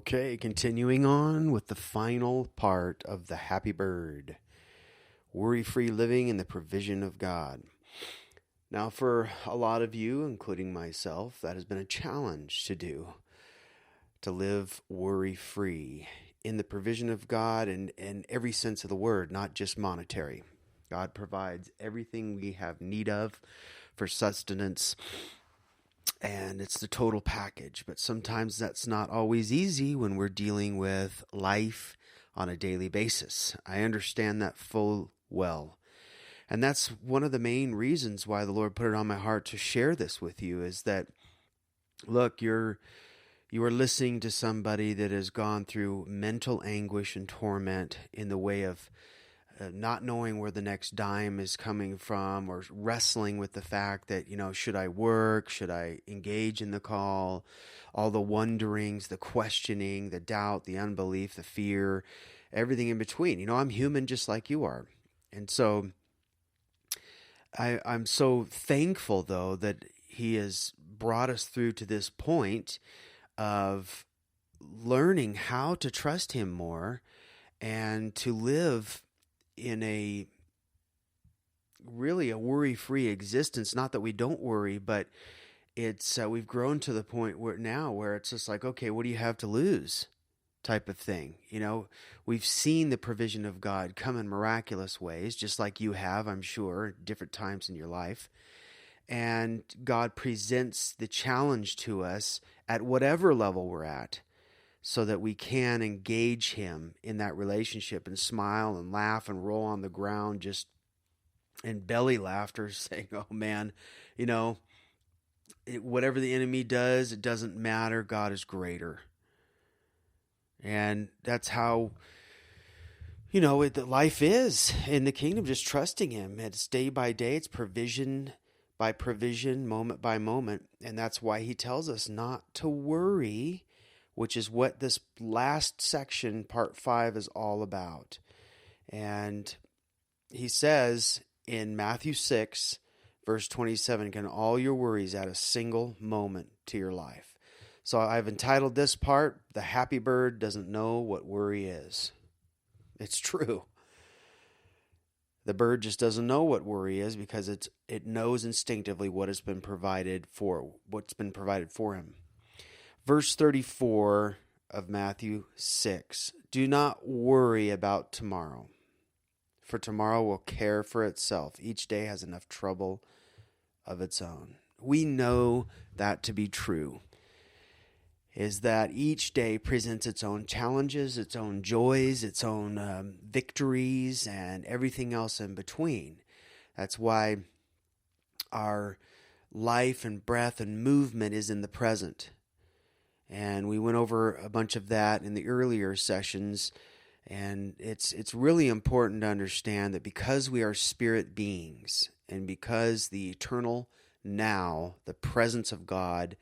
Okay, continuing on with the final part of the happy bird, worry-free living and the provision of God. Now, for a lot of you, including myself, that has been a challenge to do, to live worry-free in the provision of God and in every sense of the word, not just monetary. God provides everything we have need of for sustenance, and it's the total package. But sometimes that's not always easy when we're dealing with life on a daily basis. I understand that full well. And that's one of the main reasons why the Lord put it on my heart to share this with you, is that, look, you are listening to somebody that has gone through mental anguish and torment in the way of not knowing where the next dime is coming from, or wrestling with the fact that, should I work? Should I engage in the call? All the wonderings, the questioning, the doubt, the unbelief, the fear, everything in between. I'm human just like you are. And so I'm so thankful, though, that He has brought us through to this point of learning how to trust Him more and to live in a worry-free existence. Not that we don't worry, but it's we've grown to the point where it's just like, okay, what do you have to lose type of thing. We've seen the provision of God come in miraculous ways, just like you have, I'm sure, at different times in your life. And God presents the challenge to us at whatever level we're at, so that we can engage Him in that relationship and smile and laugh and roll on the ground just in belly laughter, saying, oh man, whatever the enemy does, it doesn't matter. God is greater. And that's how, life is in the kingdom, just trusting Him. It's day by day, it's provision by provision, moment by moment. And that's why He tells us not to worry, which is what this last section, part 5, is all about. And He says in Matthew 6, verse 27, can all your worries add a single moment to your life? So I've entitled this part, The Happy Bird Doesn't Know What Worry Is. It's true. The bird just doesn't know what worry is, because it knows instinctively what's been provided for him. Verse 34 of Matthew 6, do not worry about tomorrow, for tomorrow will care for itself. Each day has enough trouble of its own. We know that to be true, is that each day presents its own challenges, its own joys, its own victories, and everything else in between. That's why our life and breath and movement is in the present. And we went over a bunch of that in the earlier sessions. And it's really important to understand that because we are spirit beings, and because the eternal now, the presence of God,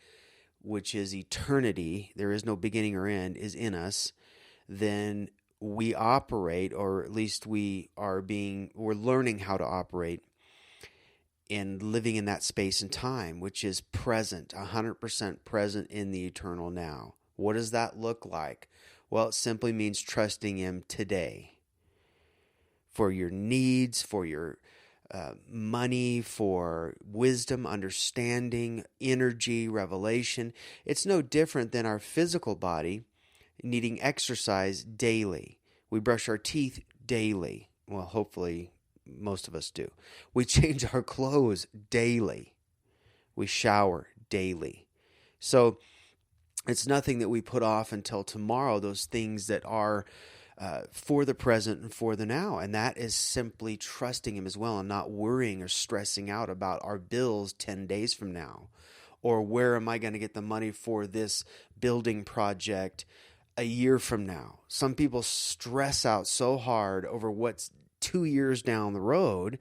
which is eternity, there is no beginning or end, is in us, then we operate, or at least we're learning how to operate in living in that space and time, which is present, 100% present in the eternal now. What does that look like? Well, it simply means trusting Him today for your needs, for your money, for wisdom, understanding, energy, revelation. It's no different than our physical body needing exercise daily. We brush our teeth daily. Well, hopefully most of us do. We change our clothes daily. We shower daily. So it's nothing that we put off until tomorrow, those things that are for the present and for the now. And that is simply trusting Him as well, and not worrying or stressing out about our bills 10 days from now, or where am I going to get the money for this building project a year from now. Some people stress out so hard over what's 2 years down the road,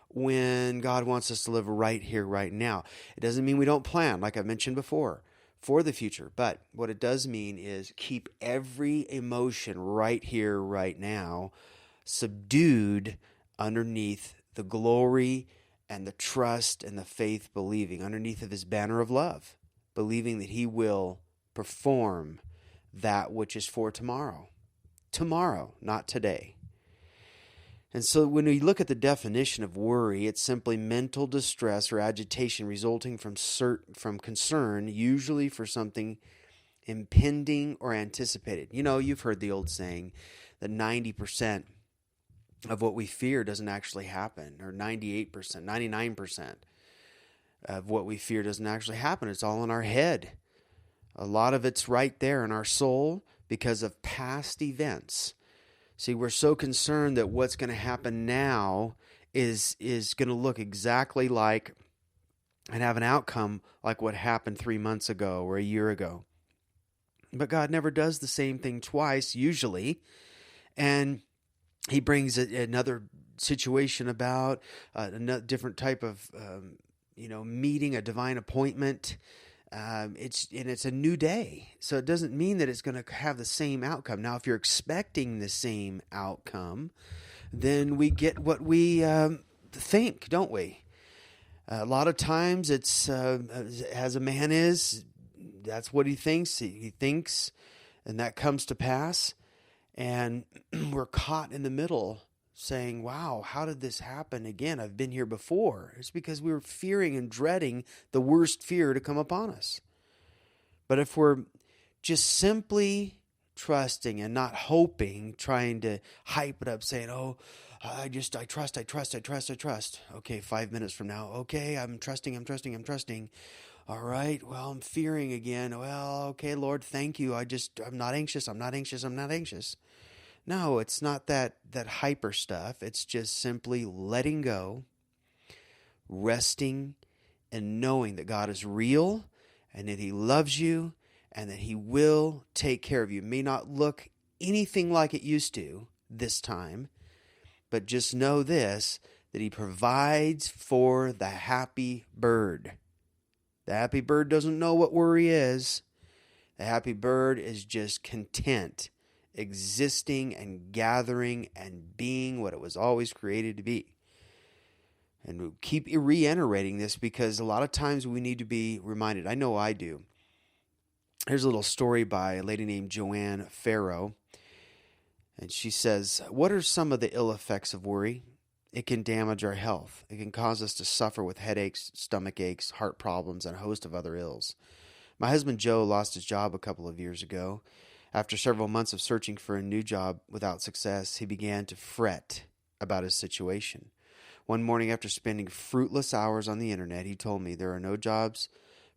when God wants us to live right here, right now. It doesn't mean we don't plan, like I mentioned before, for the future. But what it does mean is keep every emotion right here, right now, subdued underneath the glory and the trust and the faith, believing underneath of His banner of love, believing that He will perform that which is for tomorrow. Tomorrow, not today. And so when we look at the definition of worry, it's simply mental distress or agitation resulting from concern, usually for something impending or anticipated. You know, you've heard the old saying that 90% of what we fear doesn't actually happen, or 98%, 99% of what we fear doesn't actually happen. It's all in our head. A lot of it's right there in our soul because of past events. See, we're so concerned that what's going to happen now is going to look exactly like and have an outcome like what happened 3 months ago or a year ago. But God never does the same thing twice, usually. And he brings another situation about a different type of meeting, a divine appointment. It's a new day, so it doesn't mean that it's going to have the same outcome. Now, if you're expecting the same outcome, then we get what we think, don't we? A lot of times, it's as a man is, that's what he thinks. He thinks, and that comes to pass. And we're caught in the middle saying, wow, how did this happen again? I've been here before. It's because we were fearing and dreading the worst fear to come upon us. But if we're just simply trusting and not hoping, trying to hype it up, saying, oh, I trust. Okay, 5 minutes from now, okay, I'm trusting. All right, well, I'm fearing again. Well, okay, Lord, thank you. I'm not anxious. No, it's not that hyper stuff. It's just simply letting go, resting, and knowing that God is real and that he loves you and that he will take care of you. It may not look anything like it used to this time, but just know this, that he provides for the happy bird. The happy bird doesn't know what worry is. The happy bird is just content, existing and gathering and being what it was always created to be. And we keep reiterating this because a lot of times we need to be reminded. I know I do. Here's a little story by a lady named Joanne Farrow. And she says, what are some of the ill effects of worry? It can damage our health. It can cause us to suffer with headaches, stomach aches, heart problems, and a host of other ills. My husband Joe lost his job a couple of years ago. After several months of searching for a new job without success, he began to fret about his situation. One morning after spending fruitless hours on the internet, he told me, there are no jobs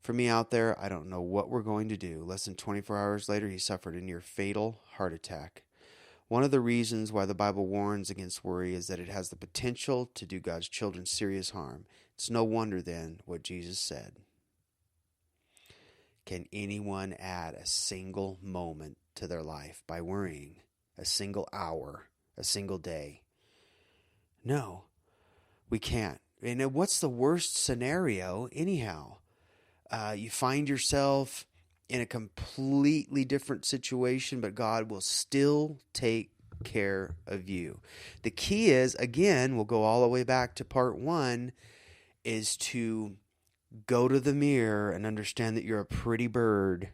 for me out there. I don't know what we're going to do. Less than 24 hours later, he suffered a near fatal heart attack. One of the reasons why the Bible warns against worry is that it has the potential to do God's children serious harm. It's no wonder then what Jesus said. Can anyone add a single moment to their life by worrying? A single hour, a single day? No, we can't. And what's the worst scenario anyhow? You find yourself in a completely different situation, but God will still take care of you. The key is, again, we'll go all the way back to part 1, is to go to the mirror and understand that you're a pretty bird,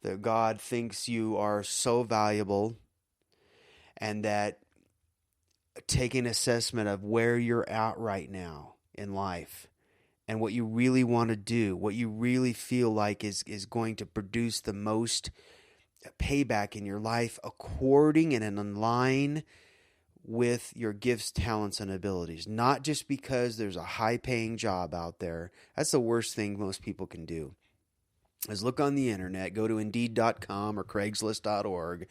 that God thinks you are so valuable, and that take an assessment of where you're at right now in life and what you really want to do, what you really feel like is going to produce the most payback in your life according and in line with your gifts, talents, and abilities. Not just because there's a high-paying job out there. That's the worst thing most people can do, is look on the internet, go to Indeed.com or Craigslist.org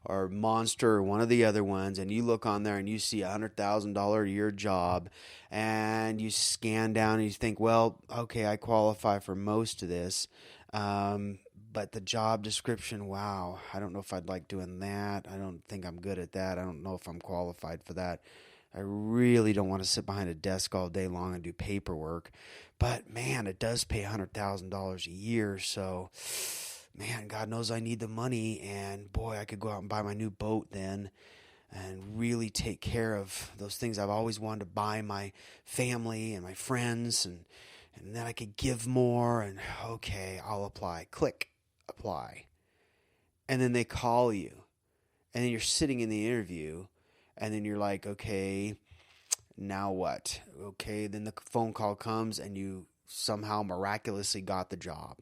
or Monster or one of the other ones, and you look on there and you see a $100,000 a year job, and you scan down and you think, well, okay, I qualify for most of this, but the job description, wow, I don't know if I'd like doing that. I don't think I'm good at that. I don't know if I'm qualified for that. I really don't want to sit behind a desk all day long and do paperwork. But, man, it does pay $100,000 a year. So, man, God knows I need the money. And, boy, I could go out and buy my new boat then and really take care of those things I've always wanted to buy my family and my friends. And then I could give more. And, okay, I'll apply. Click, apply. and then they call you, and then you're sitting in the interview, and then you're like, okay, now what? Okay, then the phone call comes, and you somehow miraculously got the job.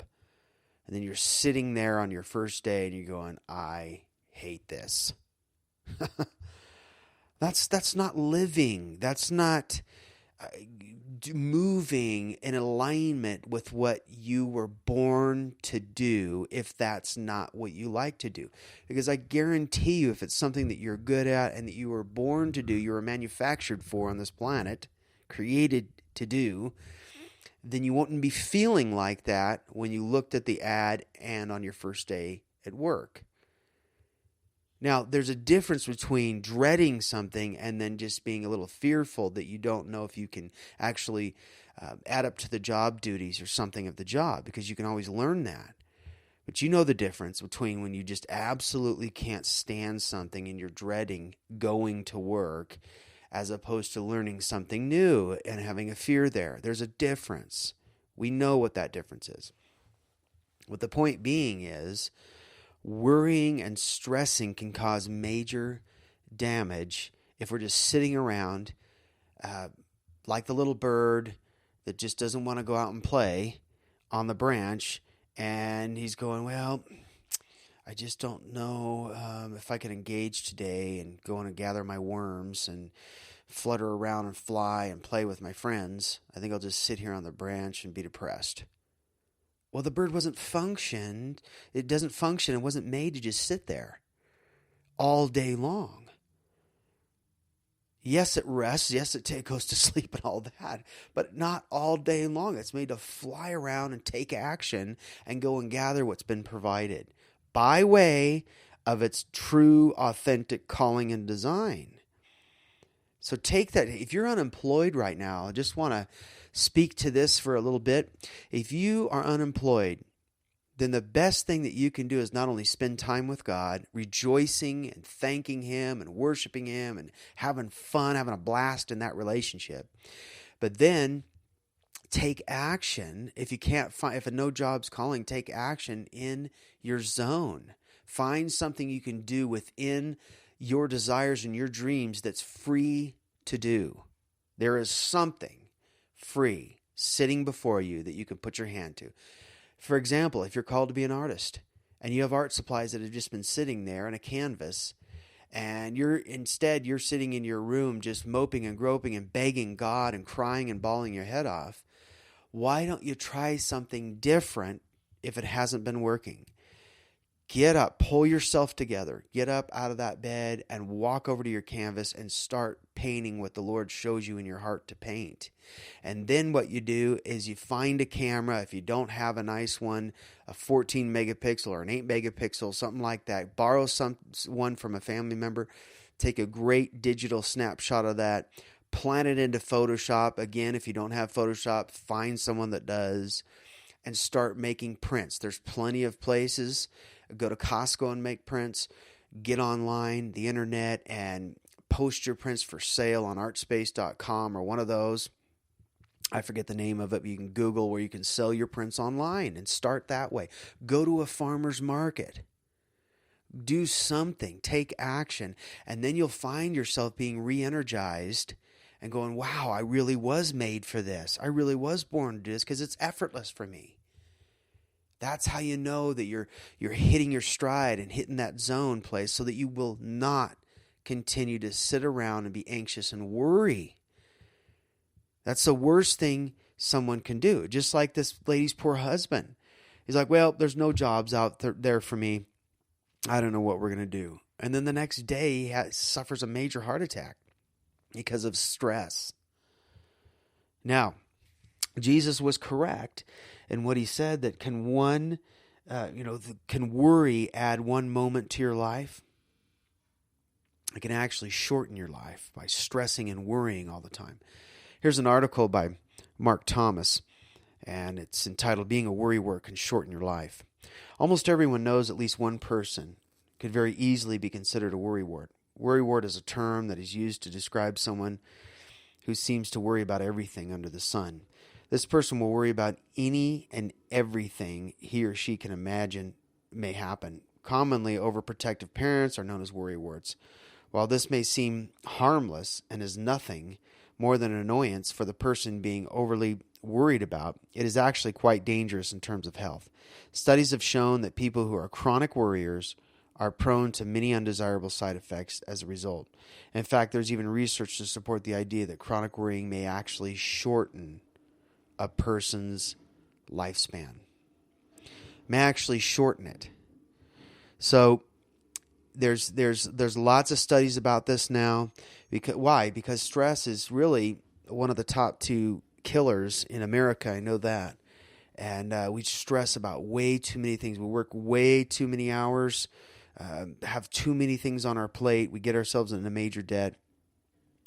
And then you're sitting there on your first day, and you're going, I hate this. That's not living. That's not moving in alignment with what you were born to do, if that's not what you like to do. Because I guarantee you, if it's something that you're good at and that you were born to do, you were manufactured for on this planet, created to do, then you wouldn't be feeling like that when you looked at the ad and on your first day at work. Now, there's a difference between dreading something and then just being a little fearful that you don't know if you can actually add up to the job duties or something of the job, because you can always learn that. But you know the difference between when you just absolutely can't stand something and you're dreading going to work, as opposed to learning something new and having a fear there. There's a difference. We know what that difference is. What the point being is, worrying and stressing can cause major damage if we're just sitting around like the little bird that just doesn't want to go out and play on the branch, and he's going, well, I just don't know if I can engage today and go in and gather my worms and flutter around and fly and play with my friends. I think I'll just sit here on the branch and be depressed. Well, the bird wasn't functioned. It doesn't function. It wasn't made to just sit there all day long. Yes, it rests. Yes, it goes to sleep and all that, but not all day long. It's made to fly around and take action and go and gather what's been provided by way of its true, authentic calling and design. So take that. If you're unemployed right now, I just want to speak to this for a little bit. If you are unemployed, then the best thing that you can do is not only spend time with God, rejoicing and thanking Him and worshiping Him and having fun, having a blast in that relationship, but then take action. If you can't find, if a no job's calling, take action in your zone. Find something you can do within your desires and your dreams that's free to do. There is something free sitting before you that you can put your hand to. For example, if you're called to be an artist and you have art supplies that have just been sitting there on a canvas, and you're sitting in your room just moping and groping and begging God and crying and bawling your head off, why don't you try something different if it hasn't been working? Get up, pull yourself together, get up out of that bed and walk over to your canvas and start painting what the Lord shows you in your heart to paint. And then what you do is you find a camera. If you don't have a nice one, a 14 megapixel or an 8 megapixel, something like that, borrow one from a family member, take a great digital snapshot of that, plant it into Photoshop. Again, if you don't have Photoshop, find someone that does and start making prints. There's plenty of places. Go to Costco and make prints. Get online, the internet, and post your prints for sale on artspace.com or one of those. I forget the name of it, but you can Google where you can sell your prints online and start that way. Go to a farmer's market. Do something. Take action. And then you'll find yourself being re-energized and going, wow, I really was made for this. I really was born to do this because it's effortless for me. That's how you know that you're hitting your stride and hitting that zone place, so that you will not continue to sit around and be anxious and worry. That's the worst thing someone can do. Just like this lady's poor husband. He's like, well, there's no jobs out there for me. I don't know what we're going to do. And then the next day he suffers a major heart attack because of stress. Now, Jesus was correct in what he said, that can worry add one moment to your life? It can actually shorten your life by stressing and worrying all the time. Here's an article by Mark Thomas, and it's entitled, Being a Worrywart Can Shorten Your Life. Almost everyone knows at least one person could very easily be considered a worrywart. Worrywart is a term that is used to describe someone who seems to worry about everything under the sun. This person will worry about any and everything he or she can imagine may happen. Commonly, overprotective parents are known as worrywarts. While this may seem harmless and is nothing more than an annoyance for the person being overly worried about, it is actually quite dangerous in terms of health. Studies have shown that people who are chronic worriers are prone to many undesirable side effects as a result. In fact, there's even research to support the idea that chronic worrying may actually shorten a person's lifespan. May actually shorten it. So there's lots of studies about this now. Why? Because stress is really one of the top two killers in America. I know that. And we stress about way too many things. We work way too many hours, have too many things on our plate. We get ourselves into major debt.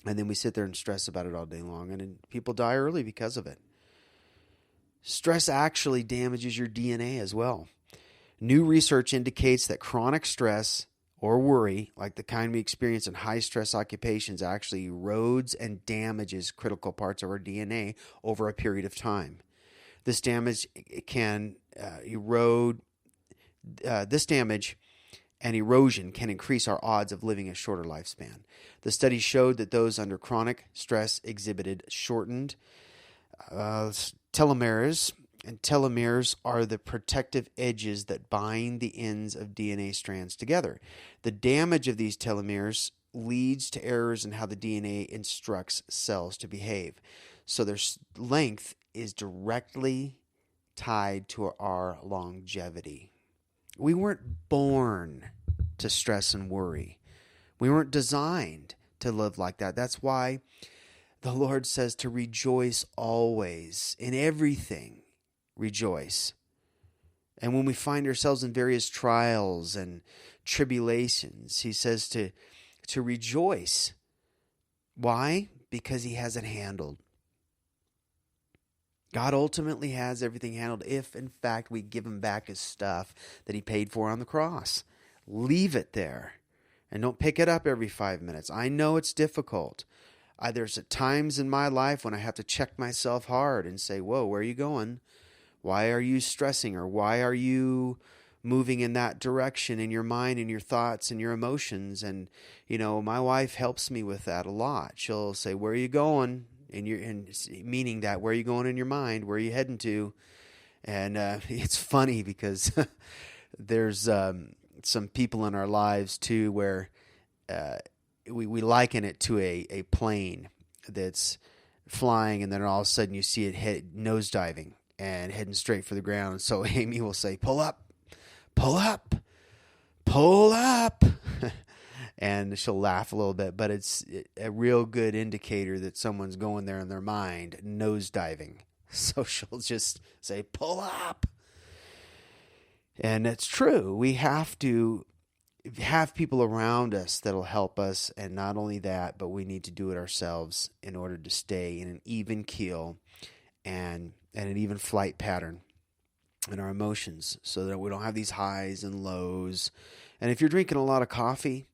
And then we sit there and stress about it all day long. And then people die early because of it. Stress actually damages your DNA as well. New research indicates that chronic stress or worry, like the kind we experience in high-stress occupations, actually erodes and damages critical parts of our DNA over a period of time. This damage can this damage and erosion can increase our odds of living a shorter lifespan. The study showed that those under chronic stress exhibited shortened telomeres, and telomeres are the protective edges that bind the ends of DNA strands together. The damage of these telomeres leads to errors in how the DNA instructs cells to behave. So their length is directly tied to our longevity. We weren't born to stress and worry. We weren't designed to live like that. That's why the Lord says to rejoice always. In everything, rejoice. And when we find ourselves in various trials and tribulations, he says to rejoice. Why? Because he has it handled. God ultimately has everything handled if, in fact, we give him back his stuff that he paid for on the cross. Leave it there and don't pick it up every 5 minutes. I know it's difficult. There's times in my life when I have to check myself hard and say, whoa, where are you going? Why are you stressing? Or why are you moving in that direction in your mind and your thoughts and your emotions? And, my wife helps me with that a lot. She'll say, where are you going? And meaning that, where are you going in your mind? Where are you heading to? And it's funny because there's some people in our lives too where we liken it to a plane that's flying, and then all of a sudden you see it nosediving and heading straight for the ground. So Amy will say, pull up, pull up, pull up. And she'll laugh a little bit, but it's a real good indicator that someone's going there in their mind, nosediving. So she'll just say, pull up. And it's true. We have to have people around us that'll help us. And not only that, but we need to do it ourselves in order to stay in an even keel and an even flight pattern in our emotions so that we don't have these highs and lows. And if you're drinking a lot of coffee,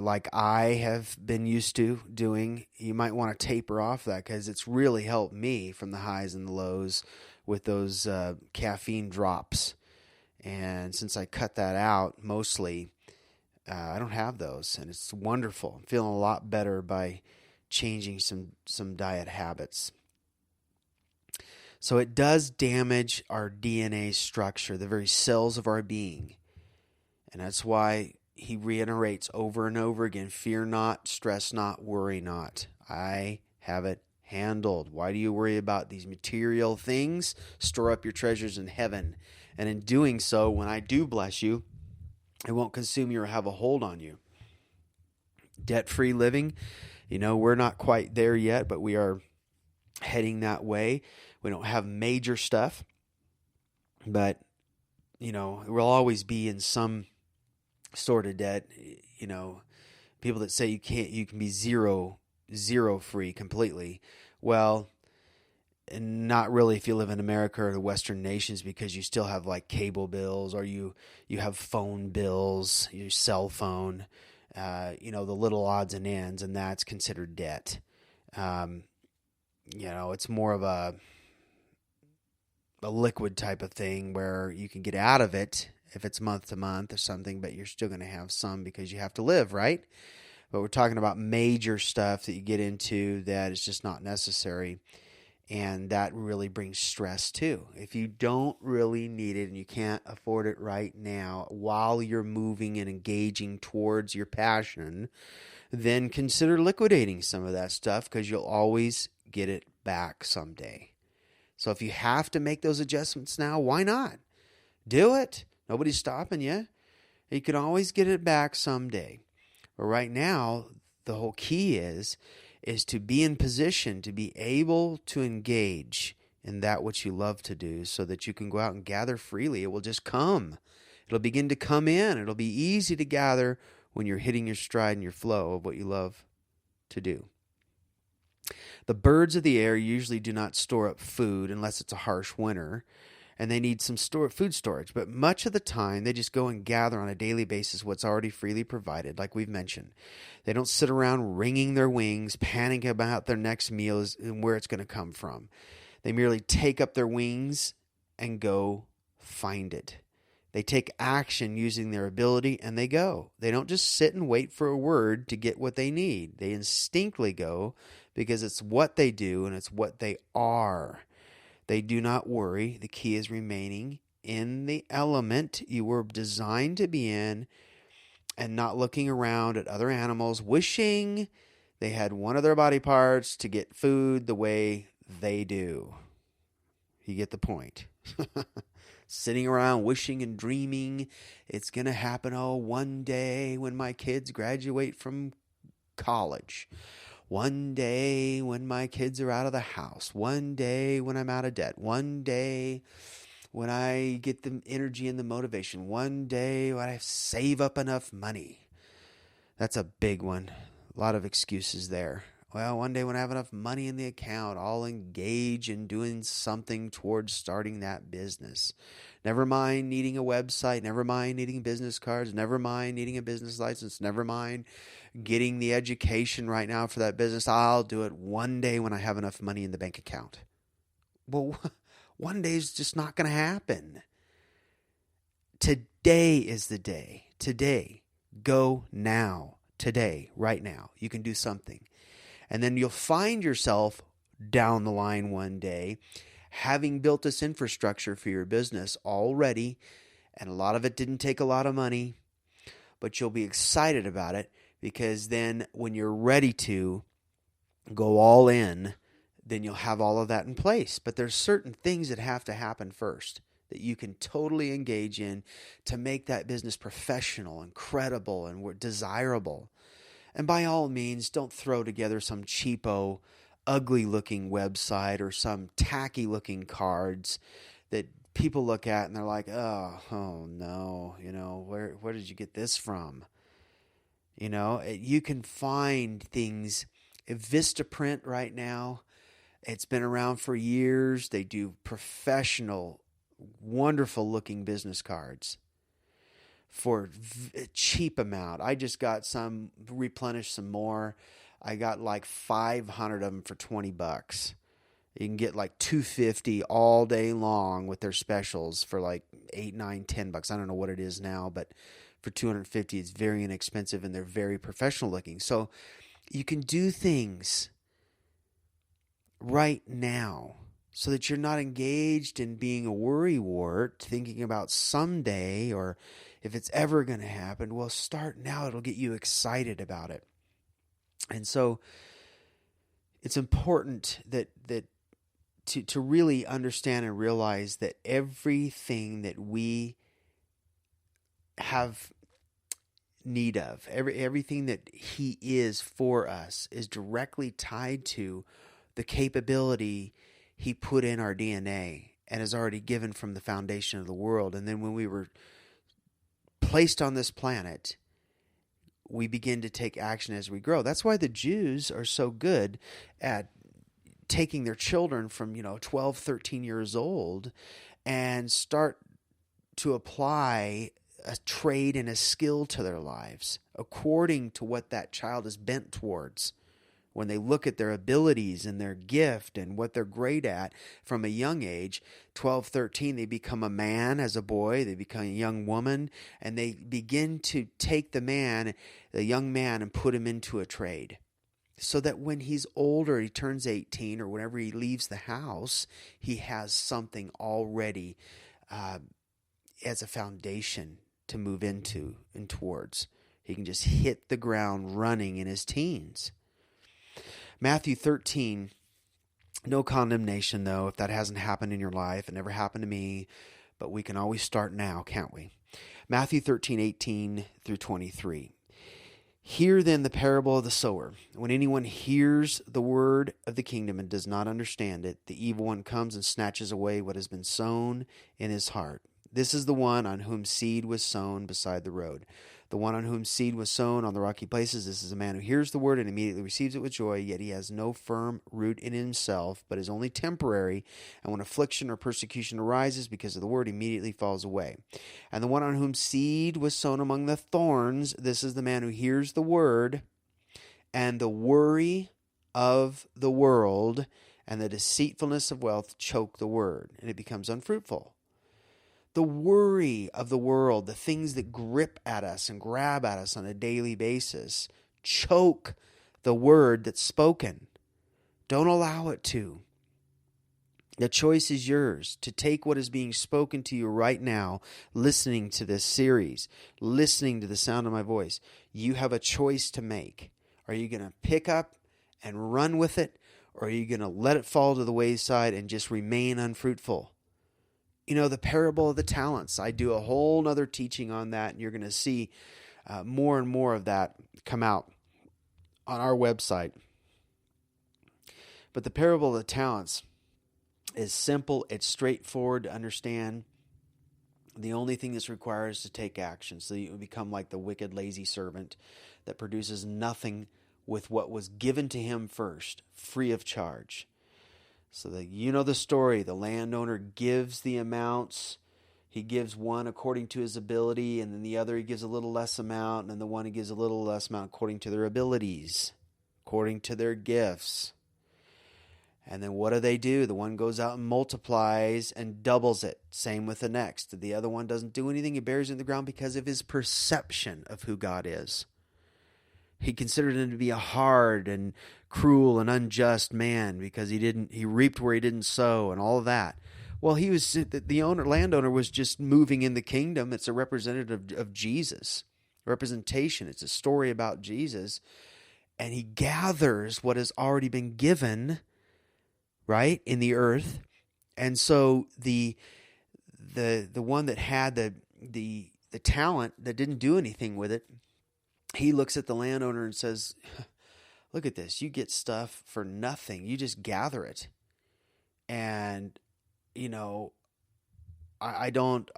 like I have been used to doing, you might want to taper off that because it's really helped me from the highs and the lows with those caffeine drops. And since I cut that out mostly, I don't have those, and it's wonderful. I'm feeling a lot better by changing some diet habits. So it does damage our DNA structure, the very cells of our being. And that's why he reiterates over and over again, fear not, stress not, worry not. I have it handled. Why do you worry about these material things? Store up your treasures in heaven. And in doing so, when I do bless you, it won't consume you or have a hold on you. Debt-free living, we're not quite there yet, but we are heading that way. We don't have major stuff, but, we'll always be in some sort of debt. People that say you can be zero free completely. Well, and not really if you live in America or the Western nations, because you still have like cable bills, or you have phone bills, your cell phone, the little odds and ends, and that's considered debt. It's more of a liquid type of thing where you can get out of it if it's month to month or something, but you're still going to have some because you have to live, right? But we're talking about major stuff that you get into that is just not necessary. And that really brings stress too. If you don't really need it and you can't afford it right now while you're moving and engaging towards your passion, then consider liquidating some of that stuff because you'll always get it back someday. So if you have to make those adjustments now, why not? Do it. Nobody's stopping you. You can always get it back someday. But right now, the whole key is to be in position to be able to engage in that which you love to do so that you can go out and gather freely. It will just come. It'll begin to come in. It'll be easy to gather when you're hitting your stride and your flow of what you love to do. The birds of the air usually do not store up food unless it's a harsh winter, and they need some food storage. But much of the time, they just go and gather on a daily basis what's already freely provided, like we've mentioned. They don't sit around wringing their wings, panicking about their next meal and where it's going to come from. They merely take up their wings and go find it. They take action using their ability, and they go. They don't just sit and wait for a word to get what they need. They instinctively go because it's what they do and it's what they are. They do not worry. The key is remaining in the element you were designed to be in and not looking around at other animals, wishing they had one of their body parts to get food the way they do. You get the point. Sitting around wishing and dreaming it's going to happen, one day when my kids graduate from college. One day when my kids are out of the house. One day when I'm out of debt. One day when I get the energy and the motivation. One day when I save up enough money. That's a big one. A lot of excuses there. Well, one day when I have enough money in the account, I'll engage in doing something towards starting that business. Never mind needing a website. Never mind needing business cards. Never mind needing a business license. Never mind getting the education right now for that business. I'll do it one day when I have enough money in the bank account. Well, one day is just not going to happen. Today is the day. Today. Go now. Today. Right now. You can do something. And then you'll find yourself down the line one day having built this infrastructure for your business already. And a lot of it didn't take a lot of money. But you'll be excited about it because then when you're ready to go all in, then you'll have all of that in place. But there's certain things that have to happen first that you can totally engage in to make that business professional and credible and desirable. And by all means, don't throw together some cheapo, ugly-looking website or some tacky-looking cards that people look at and they're like, oh no, where did you get this from? You can find things. Vistaprint right now, it's been around for years. They do professional, wonderful-looking business cards for a cheap amount. I just got some, replenished some more. I got like 500 of them for $20. You can get like 250 all day long with their specials for like $8, $9, $10. I don't know what it is now, but for $250, it's very inexpensive and they're very professional looking. So you can do things right now so that you're not engaged in being a worrywart, thinking about someday or if it's ever going to happen. Well, start now. It'll get you excited about it. And so it's important that to really understand and realize that everything that we have need of, everything that He is for us is directly tied to the capability He put in our DNA and is already given from the foundation of the world. And then when we were placed on this planet, we begin to take action as we grow. That's why the Jews are so good at taking their children from, 12, 13 years old and start to apply a trade and a skill to their lives according to what that child is bent towards. when they look at their abilities and their gift and what they're great at from a young age, 12, 13, they become a man as a boy, they become a young woman, and they begin to take the young man, and put him into a trade. So that when he's older, he turns 18, or whenever he leaves the house, he has something already as a foundation to move into and towards. He can just hit the ground running in his teens. Matthew 13, no condemnation though, if that hasn't happened in your life. It never happened to me, but we can always start now, can't we? Matthew 13, 18 through 23. Hear then the parable of the sower. When anyone hears the word of the kingdom and does not understand it, the evil one comes and snatches away what has been sown in his heart. This is the one on whom seed was sown beside the road. The one on whom seed was sown on the rocky places, this is a man who hears the word and immediately receives it with joy, yet he has no firm root in himself, but is only temporary, and when affliction or persecution arises because of the word, immediately falls away. And the one on whom seed was sown among the thorns, this is the man who hears the word, and the worry of the world and the deceitfulness of wealth choke the word, and it becomes unfruitful. The worry of the world, the things that grip at us and grab at us on a daily basis, choke the word that's spoken. Don't allow it to. The choice is yours to take what is being spoken to you right now, listening to this series, listening to the sound of my voice. You have a choice to make. Are you going to pick up and run with it, or are you going to let it fall to the wayside and just remain unfruitful? You know, the parable of the talents. I do a whole nother teaching on that, and you're going to see more and more of that come out on our website. But the parable of the talents is simple. It's straightforward to understand. The only thing that's required is to take action, so you become like the wicked, lazy servant that produces nothing with what was given to him first, free of charge. So that you know the story. The landowner gives the amounts. He gives one according to his ability, and then the other he gives a little less amount, and then the one he gives a little less amount according to their abilities, according to their gifts. And then what do? The one goes out and multiplies and doubles it. Same with the next. The other one doesn't do anything. He buries it in the ground because of his perception of who God is. He considered him to be a hard and cruel and unjust man because he reaped where he didn't sow and all of that. Well, landowner was just moving in the kingdom. It's a representative of Jesus, representation. It's a story about Jesus, and he gathers what has already been given, right, in the earth. And so the one that had the talent that didn't do anything with it, he looks at the landowner and says, look at this. You get stuff for nothing. You just gather it. And, you know, I don't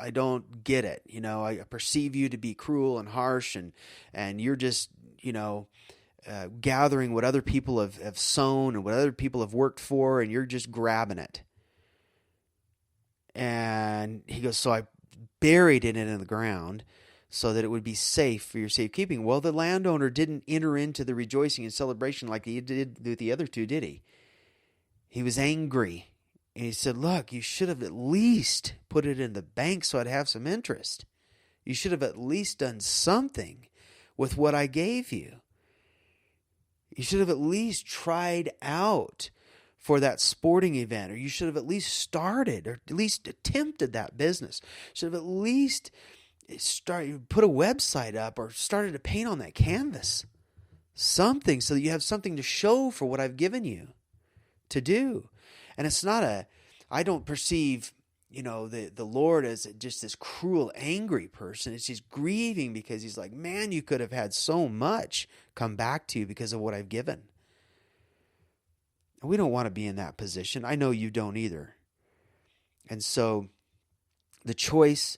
get it. You know, I perceive you to be cruel and harsh, and you're just, you know, gathering what other people have sown and what other people have worked for, and you're just grabbing it. And he goes, so I buried it in the ground so that it would be safe for your safekeeping. Well, the landowner didn't enter into the rejoicing and celebration like he did with the other two, did he? He was angry. And he said, look, you should have at least put it in the bank so I'd have some interest. You should have at least done something with what I gave you. You should have at least tried out for that sporting event, or you should have at least started, or at least attempted that business. Should have at least put a website up or started to paint on that canvas. Something so that you have something to show for what I've given you to do. And it's not I don't perceive, you know, the Lord as just this cruel, angry person. It's just grieving because he's like, man, you could have had so much come back to you because of what I've given. And we don't want to be in that position. I know you don't either. And so the choice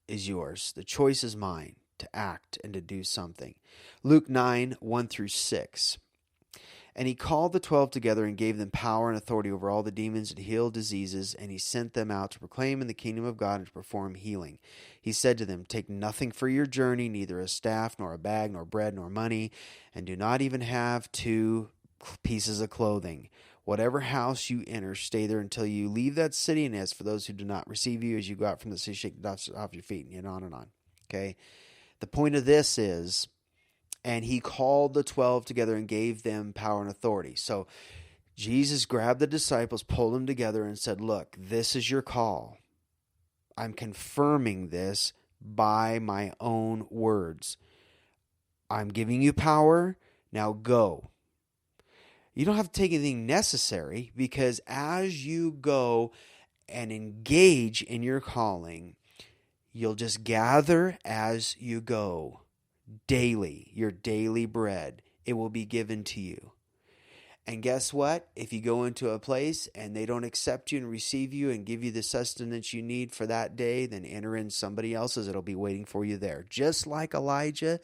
is yours. The choice is mine to act and to do something. Luke 9, 1-6. And he called the 12 together and gave them power and authority over all the demons and heal diseases, and he sent them out to proclaim in the kingdom of God and to perform healing. He said to them, take nothing for your journey, neither a staff, nor a bag, nor bread, nor money, and do not even have 2 pieces of clothing. Whatever house you enter, stay there until you leave that city. And as for those who do not receive you, as you go out from the city, shake the dust off your feet, and on and on. Okay? The point of this is, and he called the 12 together and gave them power and authority. So Jesus grabbed the disciples, pulled them together, and said, look, this is your call. I'm confirming this by my own words. I'm giving you power. Now go. You don't have to take anything necessary, because as you go and engage in your calling, you'll just gather as you go daily, your daily bread. It will be given to you. And guess what? If you go into a place and they don't accept you and receive you and give you the sustenance you need for that day, then enter in somebody else's. It'll be waiting for you there. Just like Elijah,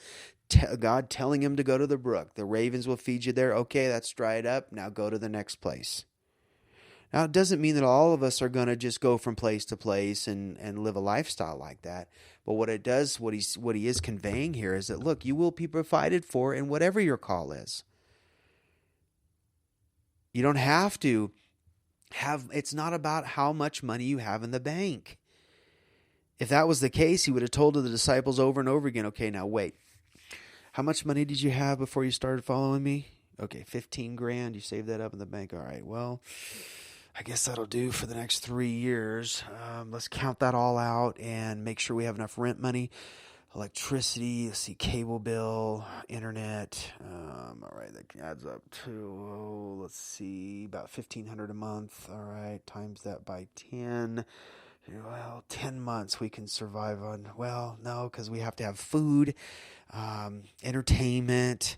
God telling him to go to the brook. The ravens will feed you there. Okay, that's dried up. Now go to the next place. Now, it doesn't mean that all of us are going to just go from place to place and live a lifestyle like that. But what it does, what he is conveying here is that, look, you will be provided for in whatever your call is. You don't have to have, it's not about how much money you have in the bank. If that was the case, he would have told the disciples over and over again, okay, now wait. How much money did you have before you started following me? Okay, 15 grand. You saved that up in the bank. All right, well, I guess that'll do for the next 3 years. Let's count that all out and make sure we have enough rent money, electricity, let's see, cable bill, internet. All right, that adds up to, let's see, about $1,500 a month. All right, times that by 10. Well, 10 months we can survive on. Well, no, because we have to have food, entertainment.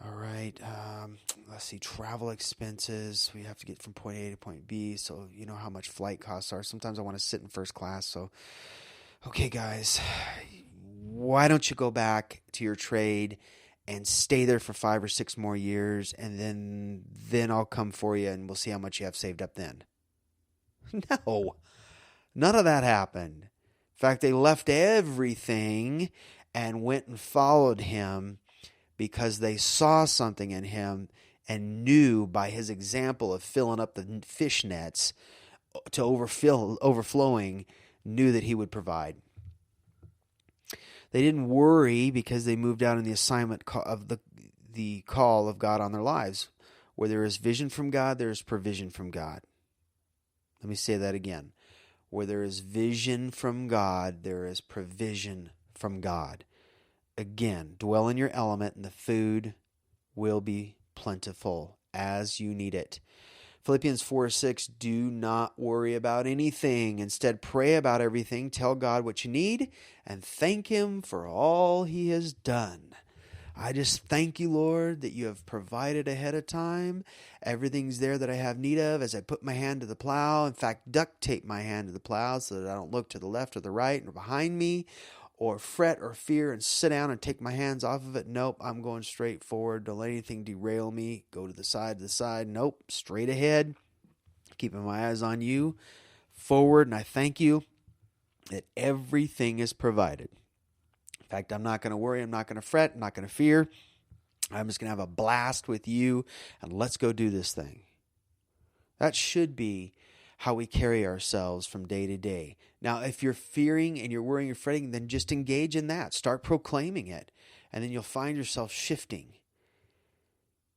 All right, let's see, travel expenses. We have to get from point A to point B, so you know how much flight costs are. Sometimes I want to sit in first class, so, okay, guys, why don't you go back to your trade and stay there for 5 or 6 more years, and then I'll come for you, and we'll see how much you have saved up then. No, none of that happened. In fact, they left everything and went and followed him, because they saw something in him and knew by his example of filling up the fish nets to overflowing, knew that he would provide. They didn't worry because they moved out in the assignment of the call of God on their lives. Where there is vision from God, there is provision from God. Let me say that again. Where there is vision from God, there is provision from God. Again, dwell in your element, and the food will be plentiful as you need it. Philippians 4:6, do not worry about anything. Instead, pray about everything. Tell God what you need and thank Him for all He has done. I just thank you, Lord, that you have provided ahead of time. Everything's there that I have need of as I put my hand to the plow. In fact, duct tape my hand to the plow so that I don't look to the left or the right or behind me, or fret or fear and sit down and take my hands off of it. Nope, I'm going straight forward. Don't let anything derail me. Go to the side, Nope, straight ahead. Keeping my eyes on you, forward, and I thank you that everything is provided. In fact, I'm not going to worry. I'm not going to fret. I'm not going to fear. I'm just going to have a blast with you, and let's go do this thing. That should be how we carry ourselves from day to day. Now, if you're fearing and you're worrying and fretting, then just engage in that. Start proclaiming it. And then you'll find yourself shifting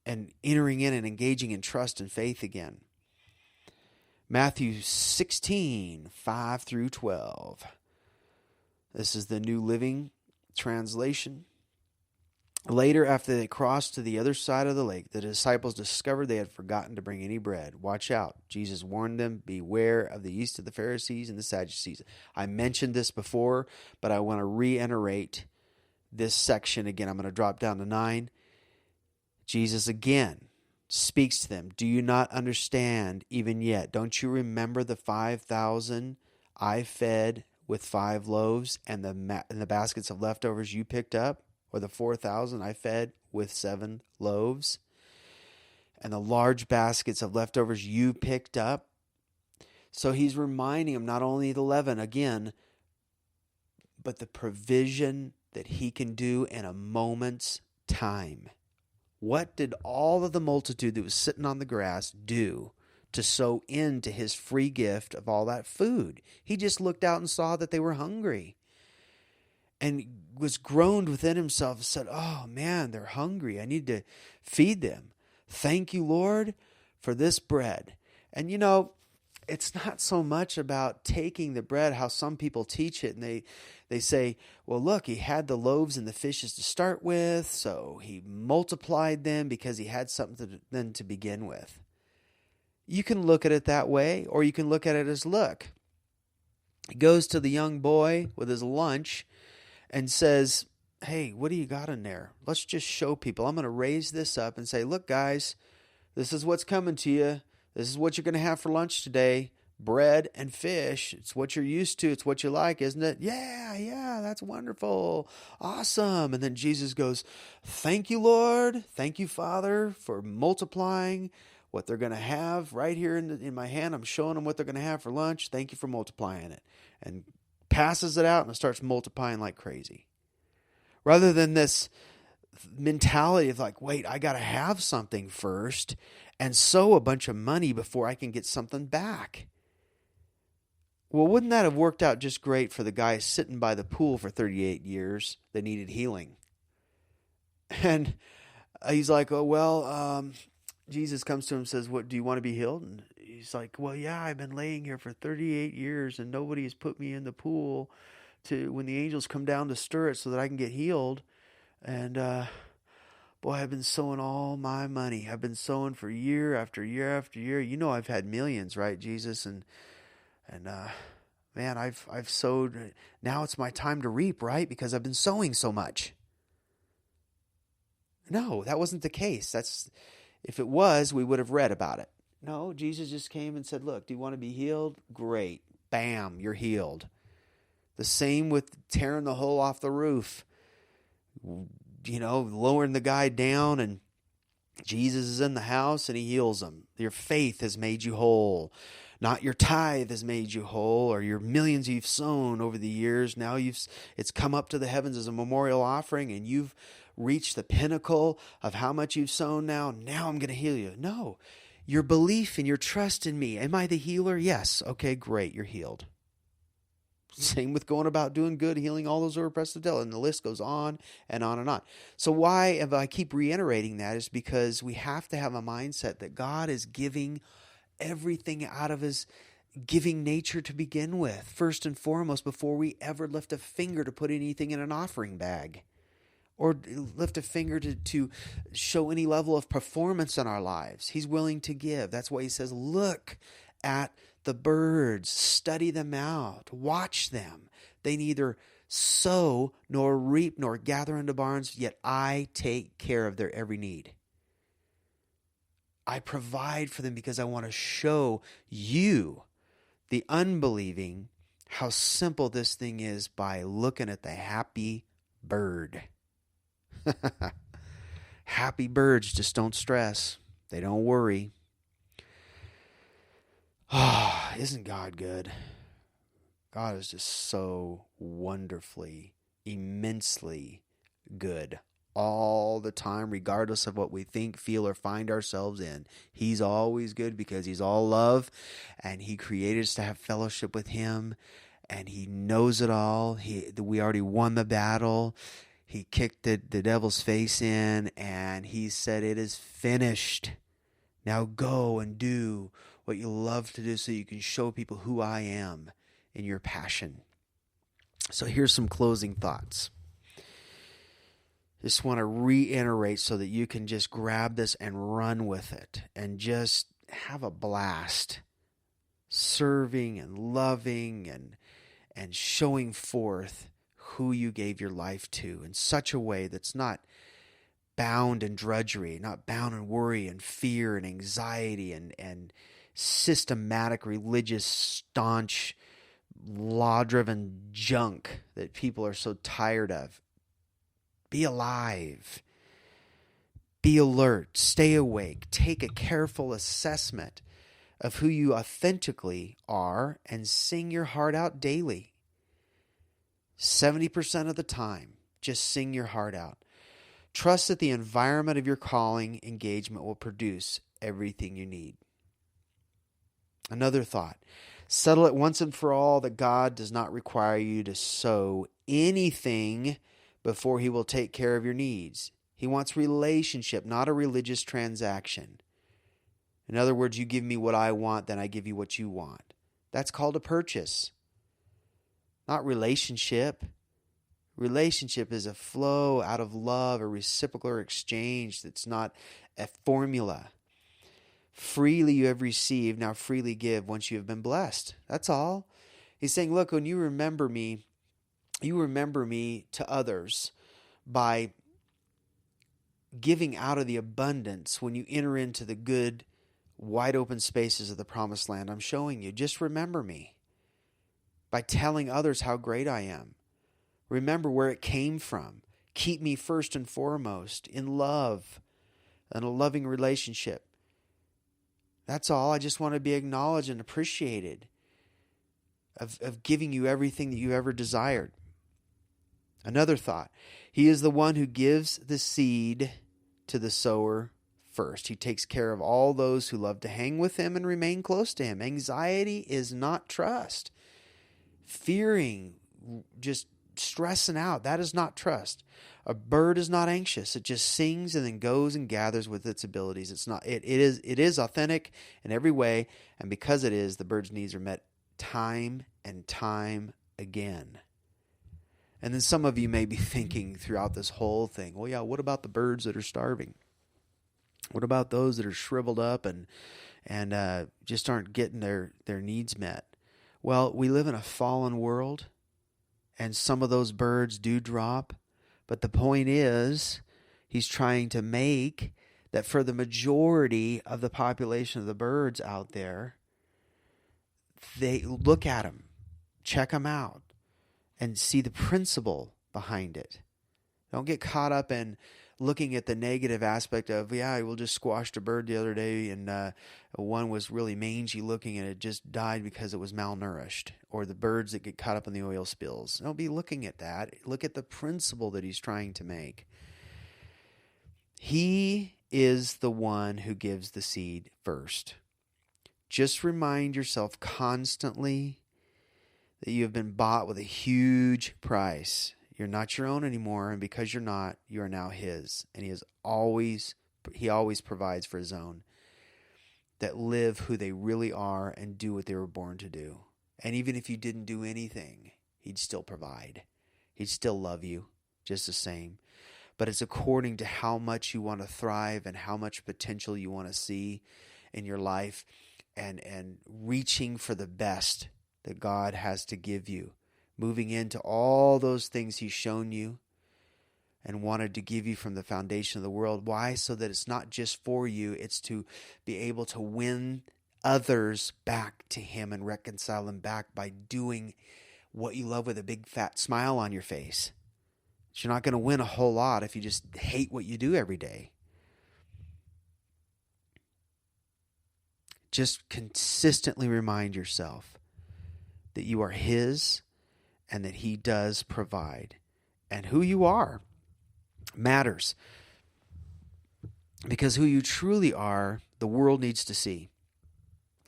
and entering in and engaging in trust and faith again. Matthew 16, 5 through 12. This is the New Living Translation. Later, after they crossed to the other side of the lake, the disciples discovered they had forgotten to bring any bread. Watch out. Jesus warned them, beware of the yeast of the Pharisees and the Sadducees. I mentioned this before, but I want to reiterate this section again. I'm going to drop down to 9. Jesus again speaks to them. Do you not understand even yet? Don't you remember the 5,000 I fed with 5 loaves and the baskets of leftovers you picked up? Or the 4,000 I fed with 7 loaves, and the large baskets of leftovers you picked up? So he's reminding them not only the leaven again, but the provision that he can do in a moment's time. What did all of the multitude that was sitting on the grass do to sow into his free gift of all that food? He just looked out and saw that they were hungry and was groaned within himself and said, oh man, they're hungry. I need to feed them. Thank you, Lord, for this bread. And it's not so much about taking the bread, how some people teach it, and they say, well, look, he had the loaves and the fishes to start with, so he multiplied them because he had something then to begin with. You can look at it that way, or you can look at it as, look, he goes to the young boy with his lunch and says, hey, what do you got in there? Let's just show people. I'm going to raise this up and say, look, guys, this is what's coming to you. This is what you're going to have for lunch today. Bread and fish. It's what you're used to. It's what you like, isn't it? Yeah, that's wonderful. Awesome. And then Jesus goes, thank you, Lord. Thank you, Father, for multiplying what they're going to have right here in my hand. I'm showing them what they're going to have for lunch. Thank you for multiplying it. And passes it out and it starts multiplying like crazy. Rather than this mentality of like, wait, I got to have something first and sow a bunch of money before I can get something back. Well, wouldn't that have worked out just great for the guy sitting by the pool for 38 years that needed healing? And he's like, oh, well, Jesus comes to him and says, what, do you want to be healed? And he's like, well, yeah, I've been laying here for 38 years and nobody has put me in the pool to when the angels come down to stir it so that I can get healed. And boy, I've been sowing all my money. I've been sowing for year after year after year. I've had millions, right, Jesus? And man, I've sowed. Now it's my time to reap, right? Because I've been sowing so much. No, that wasn't the case. If it was, we would have read about it. No, Jesus just came and said, look, do you want to be healed? Great. Bam, you're healed. The same with tearing the hole off the roof. Lowering the guy down, and Jesus is in the house and he heals him. Your faith has made you whole. Not your tithe has made you whole, or your millions you've sown over the years. Now it's come up to the heavens as a memorial offering, and you've reached the pinnacle of how much you've sown now. Now I'm going to heal you. No, your belief and your trust in me. Am I the healer? Yes. Okay, great. You're healed. Same with going about doing good, healing all those who are oppressed of the devil, and the list goes on and on and on. So why, if I keep reiterating that, is because we have to have a mindset that God is giving everything out of his giving nature to begin with, first and foremost, before we ever lift a finger to put anything in an offering bag or lift a finger to show any level of performance in our lives. He's willing to give. That's why he says, look at the birds, study them out, watch them. They neither sow nor reap nor gather into barns, yet I take care of their every need. I provide for them because I want to show you, the unbelieving, how simple this thing is by looking at the happy bird. Happy birds just don't stress. They don't worry. Ah, isn't God good? God is just so wonderfully, immensely good all the time, regardless of what we think, feel, or find ourselves in. He's always good because he's all love, and he created us to have fellowship with him, and he knows it all. We already won the battle. He kicked the devil's face in, and he said, it is finished. Now go and do what you love to do so you can show people who I am in your passion. So here's some closing thoughts. Just want to reiterate so that you can just grab this and run with it and just have a blast serving and loving and showing forth who you gave your life to in such a way that's not bound in drudgery, not bound in worry and fear and anxiety and systematic, religious, staunch, law-driven junk that people are so tired of. Be alive. Be alert. Stay awake. Take a careful assessment of who you authentically are and sing your heart out daily. 70% of the time, just sing your heart out. Trust that the environment of your calling engagement will produce everything you need. Another thought. Settle it once and for all that God does not require you to sow anything before he will take care of your needs. He wants relationship, not a religious transaction. In other words, you give me what I want, then I give you what you want. That's called a purchase, not relationship. Relationship is a flow out of love, a reciprocal exchange that's not a formula. Freely you have received, now freely give once you have been blessed. That's all. He's saying, look, when you remember me to others by giving out of the abundance when you enter into the good, wide open spaces of the promised land I'm showing you. Just remember me by telling others how great I am. Remember where it came from. Keep me first and foremost in love and a loving relationship. That's all. I just want to be acknowledged and appreciated of giving you everything that you ever desired. Another thought. He is the one who gives the seed to the sower first. He takes care of all those who love to hang with him and remain close to him. Anxiety is not trust. Fearing, just stressing out, that is not trust. A bird is not anxious. It just sings and then goes and gathers with its abilities. It is authentic in every way, and because it is, the bird's needs are met time and time again. And then some of you may be thinking throughout this whole thing, well, yeah, what about the birds that are starving? What about those that are shriveled up and just aren't getting their needs met? Well, we live in a fallen world, and some of those birds do drop. But the point is, he's trying to make that for the majority of the population of the birds out there, they look at them, check them out, and see the principle behind it. Don't get caught up in looking at the negative aspect of, yeah, we'll just squashed a bird the other day and one was really mangy looking and it just died because it was malnourished. Or the birds that get caught up in the oil spills. Don't be looking at that. Look at the principle that he's trying to make. He is the one who gives the seed first. Just remind yourself constantly that you have been bought with a huge price. You're not your own anymore, and because you're not, you are now his. And he always provides for his own that live who they really are and do what they were born to do. And even if you didn't do anything, he'd still provide. He'd still love you just the same. But it's according to how much you want to thrive and how much potential you want to see in your life and reaching for the best that God has to give you. Moving into all those things he's shown you and wanted to give you from the foundation of the world. Why? So that it's not just for you, it's to be able to win others back to him and reconcile them back by doing what you love with a big fat smile on your face. But you're not going to win a whole lot if you just hate what you do every day. Just consistently remind yourself that you are his and that he does provide. And who you are matters. Because who you truly are, the world needs to see.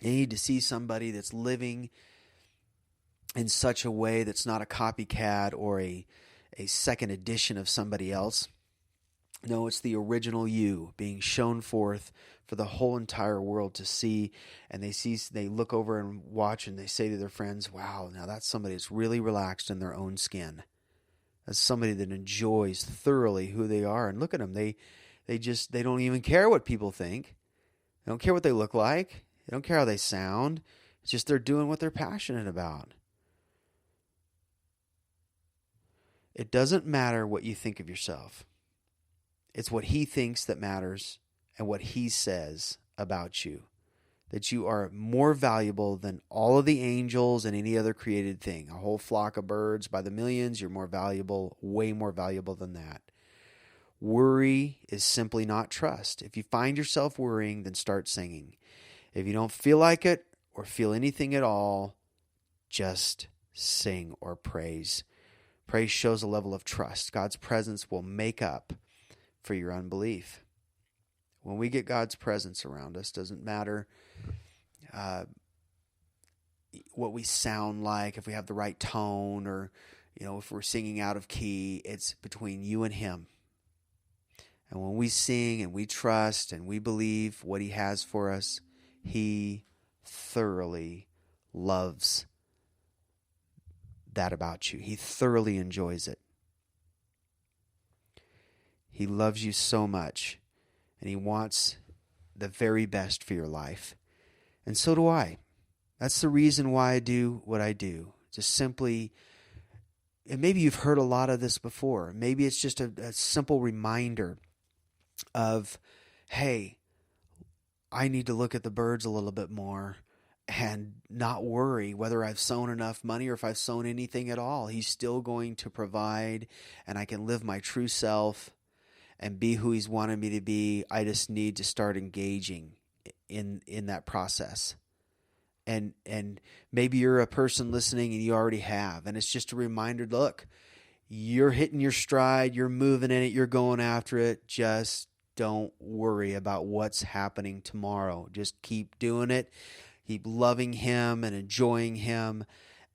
They need to see somebody that's living in such a way that's not a copycat or a second edition of somebody else. No, it's the original you being shown forth for the whole entire world to see. And they look over and watch and they say to their friends, wow, now that's somebody that's really relaxed in their own skin. That's somebody that enjoys thoroughly who they are. And look at them. They don't even care what people think. They don't care what they look like. They don't care how they sound. It's just they're doing what they're passionate about. It doesn't matter what you think of yourself. It's what he thinks that matters and what he says about you. That you are more valuable than all of the angels and any other created thing. A whole flock of birds by the millions, you're more valuable, way more valuable than that. Worry is simply not trust. If you find yourself worrying, then start singing. If you don't feel like it or feel anything at all, just sing or praise. Praise shows a level of trust. God's presence will make up for your unbelief. When we get God's presence around us, doesn't matter what we sound like, if we have the right tone, or if we're singing out of key. It's between you and Him. And when we sing and we trust and we believe what He has for us, He thoroughly loves that about you. He thoroughly enjoys it. He loves you so much, and He wants the very best for your life. And so do I. That's the reason why I do what I do. Just simply, and maybe you've heard a lot of this before. Maybe it's just a simple reminder of, hey, I need to look at the birds a little bit more and not worry whether I've sown enough money or if I've sown anything at all. He's still going to provide, and I can live my true self and be who He's wanted me to be. I just need to start engaging in that process. And maybe you're a person listening and you already have, and it's just a reminder, look, you're hitting your stride, you're moving in it, you're going after it. Just don't worry about what's happening tomorrow. Just keep doing it. Keep loving Him and enjoying Him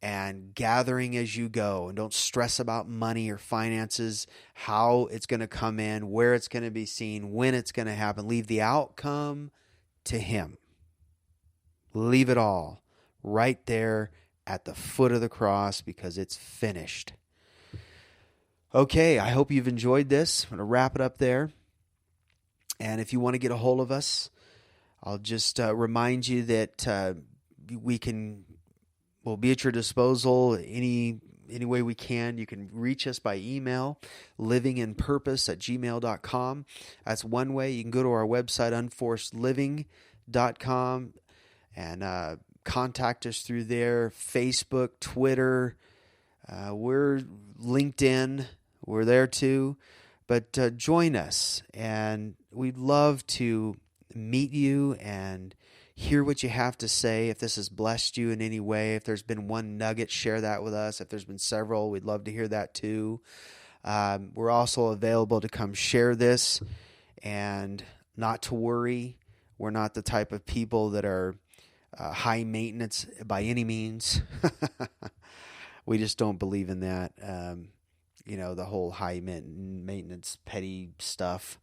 and gathering as you go. And don't stress about money or finances, how it's going to come in, where it's going to be seen, when it's going to happen. Leave the outcome to Him. Leave it all right there at the foot of the cross, because it's finished. Okay, I hope you've enjoyed this. I'm going to wrap it up there. And if you want to get a hold of us, I'll just remind you that we'll be at your disposal any way we can. You can reach us by email, livinginpurpose@gmail.com. That's one way. You can go to our website, unforcedliving.com, and contact us through there. Facebook, Twitter, we're LinkedIn, we're there too. But join us, and we'd love to meet you and hear what you have to say. If this has blessed you in any way, if there's been one nugget, share that with us. If there's been several, we'd love to hear that too. We're also available to come share this, and not to worry. We're not the type of people that are high maintenance by any means. We just don't believe in that. The whole high maintenance, petty stuff.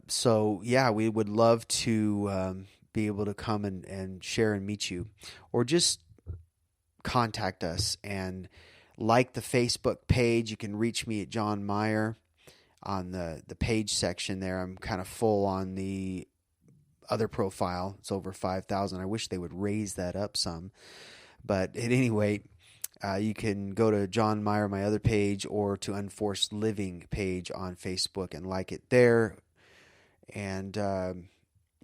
So we would love to be able to come and share and meet you, or just contact us and like the Facebook page. You can reach me at John Meyer on the page section there. I'm kind of full on the other profile. It's over 5,000. I wish they would raise that up some, but at any rate, you can go to John Meyer, my other page, or to Unforced Living page on Facebook and like it there. And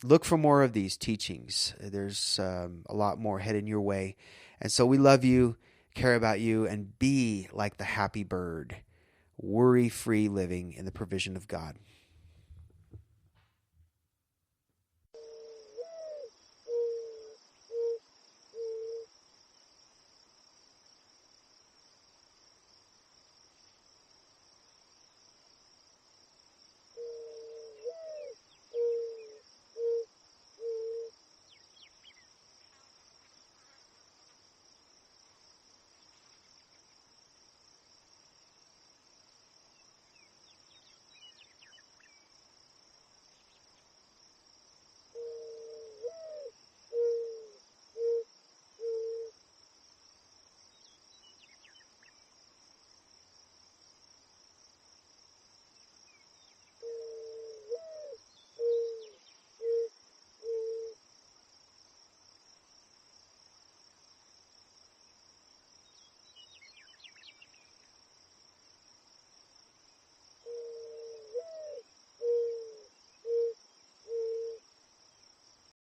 look for more of these teachings. There's a lot more heading your way. And so we love you, care about you, and be like the happy bird, worry-free living in the provision of God.